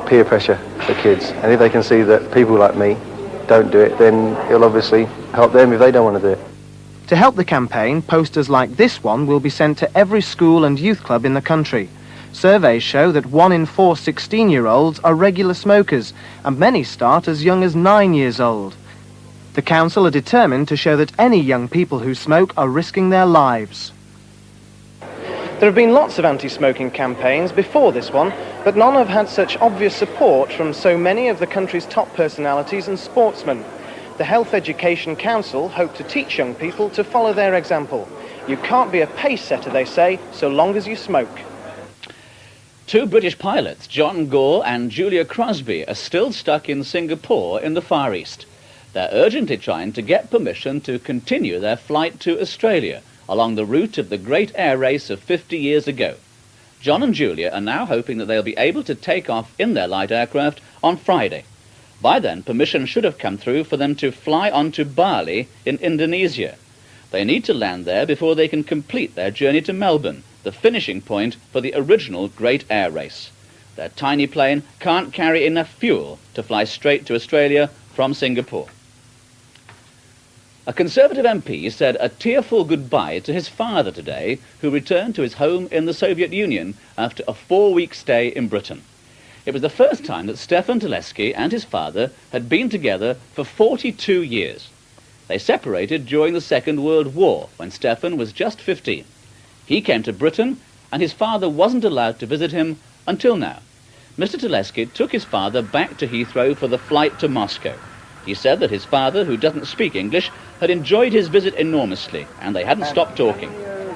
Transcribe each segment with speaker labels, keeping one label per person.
Speaker 1: peer pressure for kids. And if they can see that people like me don't do it, then it'll obviously help them if they don't want to do it.
Speaker 2: To help the campaign, posters like this one will be sent to every school and youth club in the country. Surveys show that 1 in 4 16-year-olds are regular smokers, and many start as young as 9 years old. The council are determined to show that any young people who smoke are risking their lives. There have been lots of anti-smoking campaigns before this one, but none have had such obvious support from so many of the country's top personalities and sportsmen. The Health Education Council hope to teach young people to follow their example. You can't be a pace setter, they say, so long as you smoke.
Speaker 3: 2 British pilots, John Gore and Julia Crosby, are still stuck in Singapore in the Far East. They're urgently trying to get permission to continue their flight to Australia along the route of the great air race of 50 years ago. John and Julia are now hoping that they'll be able to take off in their light aircraft on Friday. By then, permission should have come through for them to fly on to Bali in Indonesia. They need to land there before they can complete their journey to Melbourne, the finishing point for the original great air race. Their tiny plane can't carry enough fuel to fly straight to Australia from Singapore. A Conservative MP said a tearful goodbye to his father today, who returned to his home in the Soviet Union after a 4-week stay in Britain. It was the first time that Stefan Teleski and his father had been together for 42 years. They separated during the Second World War, when Stefan was just 15. He came to Britain, and his father wasn't allowed to visit him until now. Mr. Teleski took his father back to Heathrow for the flight to Moscow. He said that his father, who doesn't speak English, had enjoyed his visit enormously, and they hadn't stopped talking.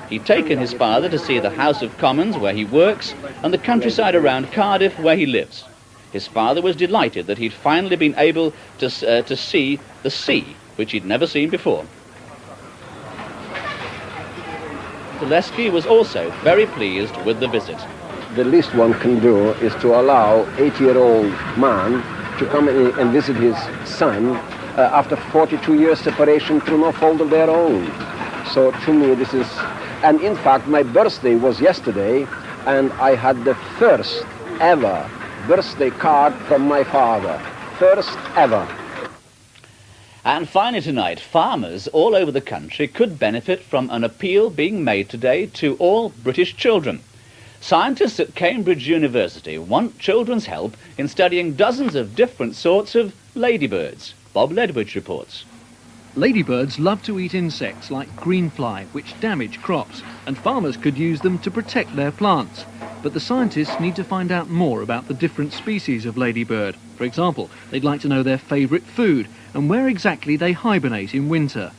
Speaker 3: He'd taken his father to see the House of Commons, where he works, and the countryside around Cardiff, where he lives. His father was delighted that he'd finally been able to see the sea, which he'd never seen before. Teleski was also very pleased with the visit.
Speaker 4: The least one can do is to allow 80-year-old man to come in and visit his son after 42 years separation through no fault of their own. So to me this is, and in fact my birthday was yesterday, and I had the first ever birthday card from my father. First ever.
Speaker 3: And finally tonight, farmers all over the country could benefit from an appeal being made today to all British children. Scientists at Cambridge University want children's help in studying dozens of different sorts of ladybirds. Bob Ledwidge reports.
Speaker 5: Ladybirds love to eat insects like greenfly, which damage crops, and farmers could use them to protect their plants. But the scientists need to find out more about the different species of ladybird. For example, they'd like to know their favourite food and where exactly they hibernate in winter.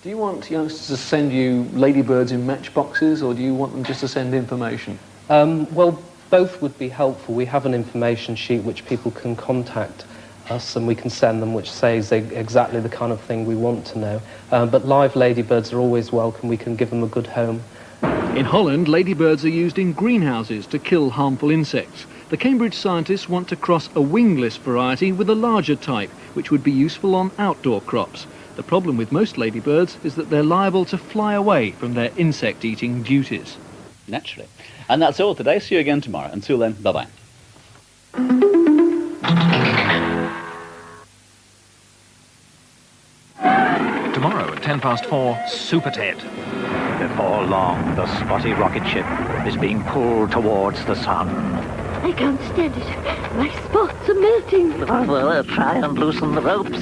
Speaker 6: Do you want youngsters to send you ladybirds in matchboxes, or do you want them just to send information?
Speaker 7: Well, both would be helpful. We have an information sheet which people can contact us and we can send them, which says exactly the kind of thing we want to know. But live ladybirds are always welcome. We can give them a good home.
Speaker 5: In Holland, ladybirds are used in greenhouses to kill harmful insects. The Cambridge scientists want to cross a wingless variety with a larger type, which would be useful on outdoor crops. The problem with most ladybirds is that they're liable to fly away from their insect-eating duties.
Speaker 3: Naturally. And that's all today. See you again tomorrow. Until then, bye-bye.
Speaker 8: Tomorrow at 4:10, Super Ted.
Speaker 9: Before long, the spotty rocket ship is being pulled towards the sun.
Speaker 10: I can't stand it. My spots are melting.
Speaker 9: Well, try and loosen the ropes.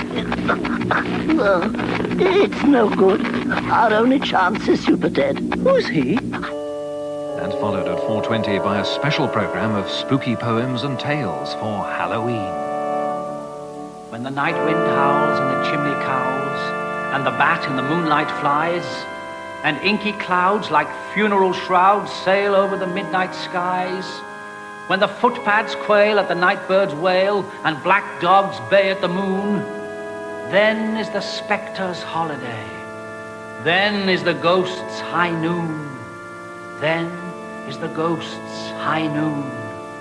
Speaker 9: It's no good. Our only chance is Super Ted. Who's he?
Speaker 8: And followed at 4:20 by a special programme of spooky poems and tales for Halloween.
Speaker 11: When the night wind howls and the chimney cowls, and the bat in the moonlight flies, and inky clouds like funeral shrouds sail over the midnight skies, when the footpads quail at the nightbird's wail, and black dogs bay at the moon, then is the spectre's holiday. Then is the ghost's high noon. Then is the ghost's high noon.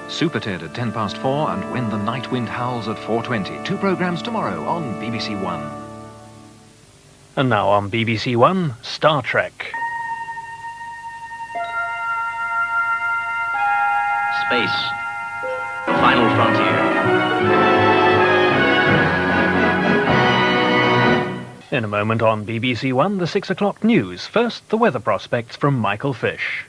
Speaker 8: Super Ted at 4:10 and When the Night Wind Howls at 4:20. 2 programmes tomorrow on BBC1.
Speaker 12: And now on BBC1, Star Trek.
Speaker 9: Space. Final frontier.
Speaker 12: In a moment on BBC One, the 6 o'clock news. First, the weather prospects from Michael Fish.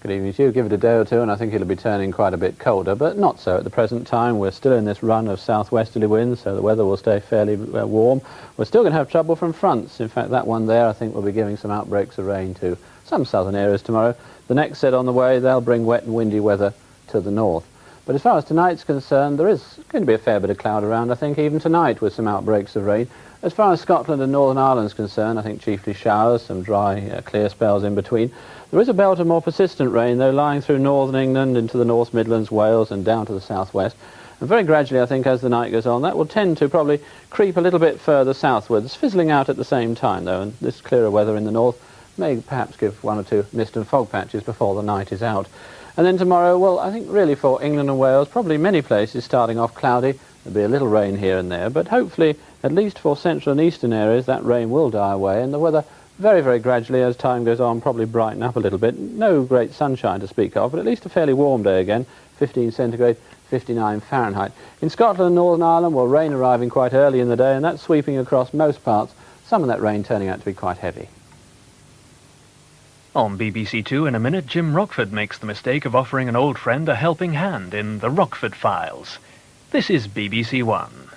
Speaker 13: Good evening to you. Give it a day or two and I think it'll be turning quite a bit colder, but not so at the present time. We're still in this run of southwesterly winds, so the weather will stay fairly warm. We're still going to have trouble from fronts. In fact, that one there I think will be giving some outbreaks of rain to some southern areas tomorrow. The next set on the way, they'll bring wet and windy weather to the north. But as far as tonight's concerned, there is going to be a fair bit of cloud around, I think, even tonight with some outbreaks of rain. As far as Scotland and Northern Ireland is concerned, I think chiefly showers, some dry, clear spells in between. There is a belt of more persistent rain, though, lying through northern England into the North Midlands, Wales and down to the southwest. And very gradually, I think, as the night goes on, that will tend to probably creep a little bit further southwards, fizzling out at the same time, though, and this clearer weather in the north may perhaps give one or two mist and fog patches before the night is out. And then tomorrow, well, I think really for England and Wales, probably many places starting off cloudy. There'll be a little rain here and there, but hopefully, at least for central and eastern areas, that rain will die away, and the weather very, very gradually, as time goes on, probably brighten up a little bit. No great sunshine to speak of, but at least a fairly warm day again, 15 centigrade, 59 Fahrenheit. In Scotland and Northern Ireland, well, rain arriving quite early in the day, and that's sweeping across most parts, some of that rain turning out to be quite heavy.
Speaker 12: On BBC Two in a minute, Jim Rockford makes the mistake of offering an old friend a helping hand in the Rockford Files. This is BBC One.